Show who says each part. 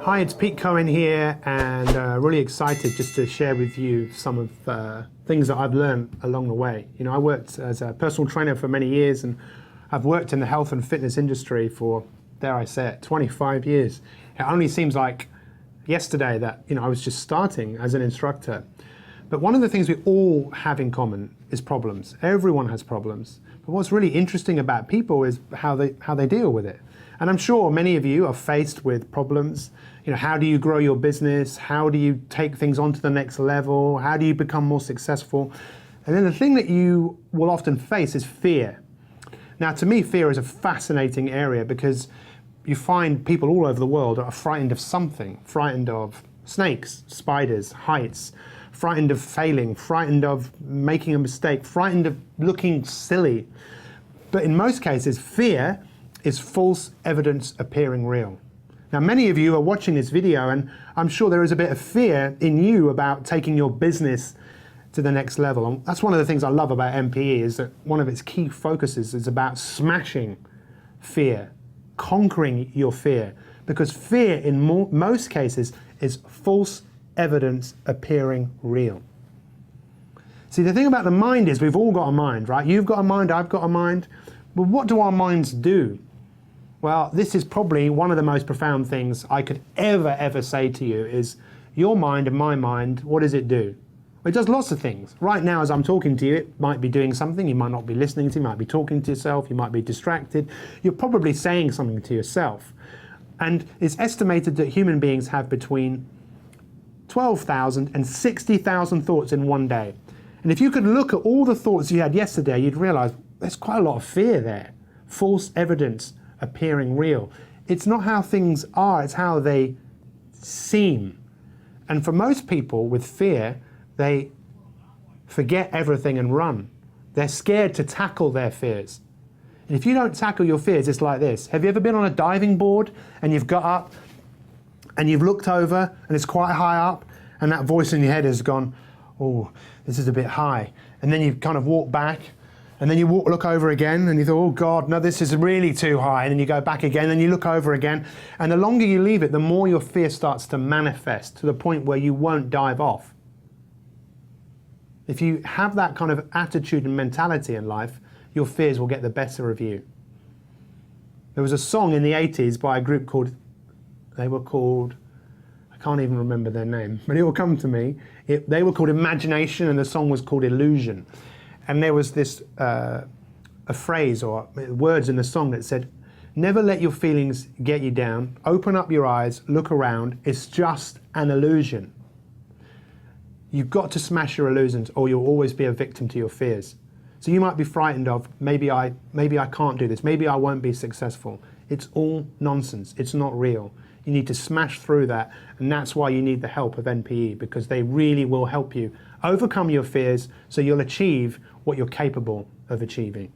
Speaker 1: Hi, it's Pete Cohen here, and really excited just to share with you some of things that I've learned along the way. You know, I worked as a personal trainer for many years, and I've worked in the health and fitness industry for, dare I say it, 25 years. It only seems like yesterday that, you know, I was just starting as an instructor. But one of the things we all have in common is problems. Everyone has problems. But what's really interesting about people is how they deal with it. And I'm sure many of you are faced with problems. You know, how do you grow your business? How do you take things on to the next level? How do you become more successful? And then the thing that you will often face is fear. Now, to me, fear is a fascinating area because you find people all over the world are frightened of something, frightened of snakes, spiders, heights, frightened of failing, frightened of making a mistake, frightened of looking silly. But in most cases, fear is false evidence appearing real. Now, many of you are watching this video, and I'm sure there is a bit of fear in you about taking your business to the next level. And that's one of the things I love about MPE, is that one of its key focuses is about smashing fear, conquering your fear, because fear in most cases is false evidence appearing real. See, the thing about the mind is we've all got a mind, right? You've got a mind, I've got a mind. But what do our minds do? Well, this is probably one of the most profound things I could ever say to you is your mind and my mind, what does it do? It does lots of things. Right now, as I'm talking to you, it might be doing something. You might not be listening to, you might be talking to yourself, you might be distracted. You're probably saying something to yourself. And it's estimated that human beings have between 12,000 and 60,000 thoughts in one day. And if you could look at all the thoughts you had yesterday, you'd realize there's quite a lot of fear there. False evidence appearing real. It's not how things are, it's how they seem. And for most people with fear, they forget everything and run. They're scared to tackle their fears. And if you don't tackle your fears, it's like this. Have you ever been on a diving board and you've got up and you've looked over and it's quite high up and that voice in your head has gone, oh, this is a bit high. And then you kind of walk back and then you look over again and you thought, oh God, no, this is really too high. And then you go back again and you look over again. And the longer you leave it, the more your fear starts to manifest to the point where you won't dive off. If you have that kind of attitude and mentality in life, your fears will get the better of you. There was a song in the 80s by a group called, I can't even remember their name, but it will come to me. They were called Imagination and the song was called Illusion. And there was this, a phrase or words in the song that said, never let your feelings get you down, open up your eyes, look around, it's just an illusion. You've got to smash your illusions or you'll always be a victim to your fears. So you might be frightened of, maybe I can't do this, maybe I won't be successful. It's all nonsense, it's not real. You need to smash through that, and that's why you need the help of NPE, because they really will help you overcome your fears so you'll achieve what you're capable of achieving.